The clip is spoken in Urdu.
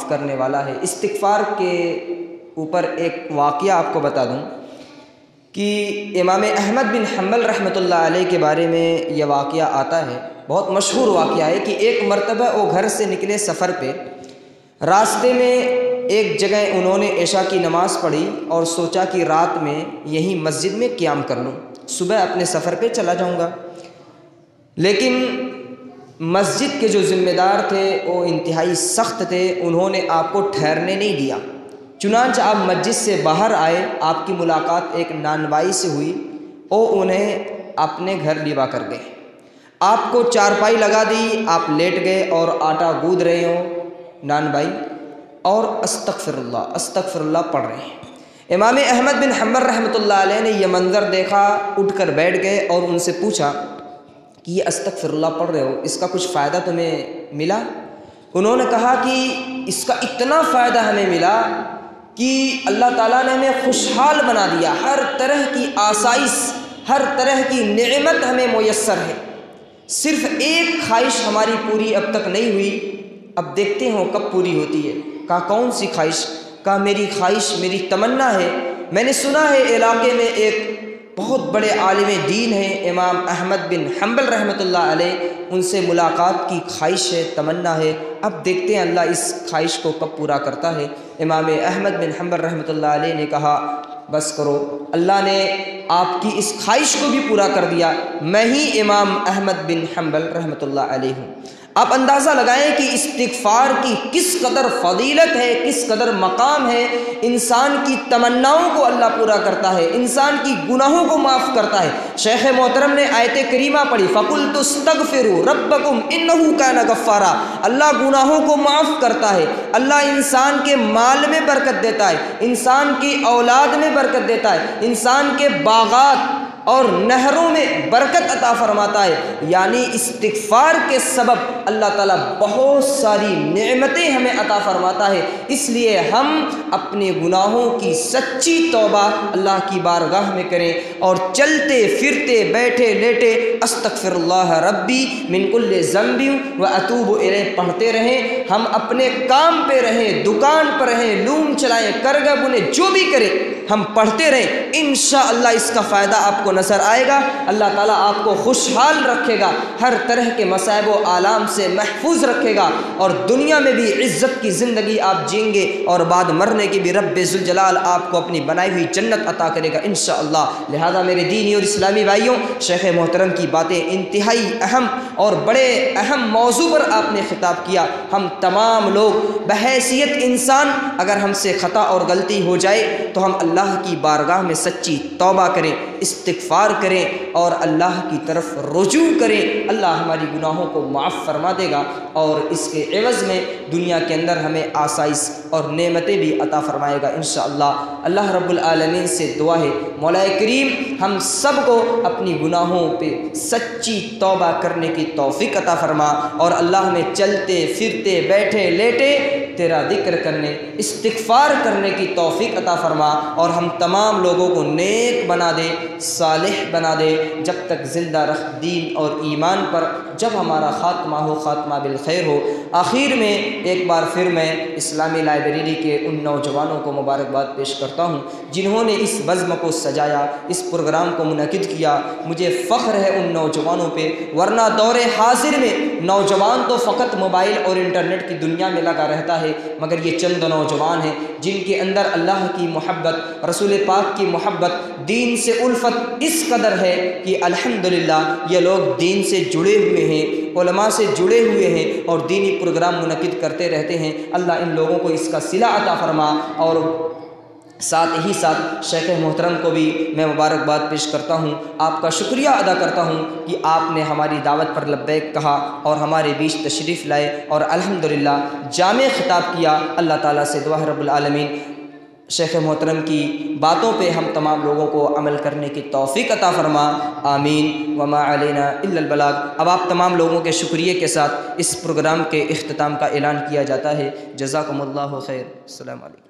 معاف کرنے والا ہے۔ استغفار کے اوپر ایک واقعہ آپ کو بتا دوں کہ امام احمد بن حنبل رحمۃ اللہ علیہ کے بارے میں یہ واقعہ آتا ہے، بہت مشہور واقعہ ہے کہ ایک مرتبہ وہ گھر سے نکلے سفر پہ، راستے میں ایک جگہ انہوں نے عشاء کی نماز پڑھی اور سوچا کہ رات میں یہیں مسجد میں قیام کر لوں، صبح اپنے سفر پہ چلا جاؤں گا۔ لیکن مسجد کے جو ذمہ دار تھے وہ انتہائی سخت تھے، انہوں نے آپ کو ٹھہرنے نہیں دیا۔ چنانچہ آپ مسجد سے باہر آئے، آپ کی ملاقات ایک نانوائی سے ہوئی، وہ انہیں اپنے گھر لیوا کر گئے، آپ کو چارپائی لگا دی، آپ لیٹ گئے اور آٹا گود رہے ہوں نانوائی، اور استغفر اللہ پڑھ رہے ہیں۔ امام احمد بن حنبل رحمۃ اللہ علیہ نے یہ منظر دیکھا، اٹھ کر بیٹھ گئے اور ان سے پوچھا کہ یہ استغفر اللہ پڑھ رہے ہو، اس کا کچھ فائدہ تمہیں ملا؟ انہوں نے کہا کہ اس کا اتنا فائدہ ہمیں ملا کہ اللہ تعالیٰ نے ہمیں خوشحال بنا دیا، ہر طرح کی آسائش، ہر طرح کی نعمت ہمیں میسر ہے، صرف ایک خواہش ہماری پوری اب تک نہیں ہوئی، اب دیکھتے ہوں کب پوری ہوتی ہے۔ کہا کون سی خواہش؟ کہا میری خواہش، میری تمنا ہے، میں نے سنا ہے علاقے میں ایک بہت بڑے عالم دین ہیں امام احمد بن حنبل رحمۃ اللہ علیہ، ان سے ملاقات کی خواہش ہے، تمنا ہے، اب دیکھتے ہیں اللہ اس خواہش کو کب پورا کرتا ہے۔ امام احمد بن حنبل رحمۃ اللہ علیہ نے کہا بس کرو، اللہ نے آپ کی اس خواہش کو بھی پورا کر دیا، میں ہی امام احمد بن حنبل رحمۃ اللہ علیہ ہوں۔ آپ اندازہ لگائیں کہ استغفار کی کس قدر فضیلت ہے، کس قدر مقام ہے، انسان کی تمناؤں کو اللہ پورا کرتا ہے، انسان کی گناہوں کو معاف کرتا ہے۔ شیخ محترم نے آیت کریمہ پڑھی فَقُلْتُ اسْتَغْفِرُوا رَبَّكُمْ إِنَّهُ كَانَ غَفَّارًا، اللہ گناہوں کو معاف کرتا ہے، اللہ انسان کے مال میں برکت دیتا ہے، انسان کی اولاد میں برکت دیتا ہے، انسان کے باغات اور نہروں میں برکت عطا فرماتا ہے، یعنی استغفار کے سبب اللہ تعالیٰ بہت ساری نعمتیں ہمیں عطا فرماتا ہے۔ اس لیے ہم اپنے گناہوں کی سچی توبہ اللہ کی بارگاہ میں کریں اور چلتے پھرتے بیٹھے لیٹے استغفر اللہ ربی من کل ذنب واتوب الیہ پڑھتے رہیں۔ ہم اپنے کام پہ رہیں، دکان پر رہیں، لوم چلائیں، کرگا بنیں، جو بھی کریں ہم پڑھتے رہیں، انشاءاللہ اس کا فائدہ آپ کو نظر آئے گا۔ اللہ تعالیٰ آپ کو خوشحال رکھے گا، ہر طرح کے مصائب و آلام سے محفوظ رکھے گا، اور دنیا میں بھی عزت کی زندگی آپ جئیں گے، اور بعد مرنے کی بھی رب ذوالجلال آپ کو اپنی بنائی ہوئی جنت عطا کرے گا انشاءاللہ۔ لہذا میرے دینی اور اسلامی بھائیوں، شیخ محترم کی باتیں انتہائی اہم اور بڑے اہم موضوع پر آپ نے خطاب کیا۔ ہم تمام لوگ بحیثیت انسان اگر ہم سے خطا اور غلطی ہو جائے تو ہم اللہ کی بارگاہ میں سچی توبہ کریں، استغفار کریں اور اللہ کی طرف رجوع کریں، اللہ ہماری گناہوں کو معاف فرما دے گا، اور اس کے عوض میں دنیا کے اندر ہمیں آسائش اور نعمتیں بھی عطا فرمائے گا انشاءاللہ۔ اللہ رب العالمین سے دعا ہے مولا کریم ہم سب کو اپنی گناہوں پہ سچی توبہ کرنے کی توفیق عطا فرما، اور اللہ ہمیں چلتے پھرتے بیٹھے لیٹے تیرا ذکر کرنے، استغفار کرنے کی توفیق عطا فرما، اور ہم تمام لوگوں کو نیک بنا دے، صالح بنا دے، جب تک زندہ رکھ دین اور ایمان پر، جب ہمارا خاتمہ ہو خاتمہ بالخیر ہو۔ آخر میں ایک بار پھر میں اسلامی لائبریری کے ان نوجوانوں کو مبارکباد پیش کرتا ہوں جنہوں نے اس بزم کو سجایا، اس پروگرام کو منعقد کیا۔ مجھے فخر ہے ان نوجوانوں پہ، ورنہ دور حاضر میں نوجوان تو فقط موبائل اور انٹرنیٹ کی دنیا میں لگا رہتا ہے، مگر یہ چند نوجوان ہیں جن کے اندر اللہ کی محبت، رسول پاک کی محبت، دین سے الفت اس قدر ہے کہ الحمدللہ یہ لوگ دین سے جڑے ہوئے ہیں، علماء سے جڑے ہوئے ہیں اور دینی پروگرام منعقد کرتے رہتے ہیں۔ اللہ ان لوگوں کو اس کا صلہ عطا فرما، اور ساتھ ہی ساتھ شیخ محترم کو بھی میں مبارکباد پیش کرتا ہوں، آپ کا شکریہ ادا کرتا ہوں کہ آپ نے ہماری دعوت پر لبیک کہا اور ہمارے بیچ تشریف لائے اور الحمدللہ جامع خطاب کیا۔ اللہ تعالیٰ سے دعا ہے رب العالمین شیخ محترم کی باتوں پہ ہم تمام لوگوں کو عمل کرنے کی توفیق عطا فرما، آمین وما علینا الا البلاغ۔ اب آپ تمام لوگوں کے شکریہ کے ساتھ اس پروگرام کے اختتام کا اعلان کیا جاتا ہے۔ جزاکم اللہ خیر، السلام علیکم۔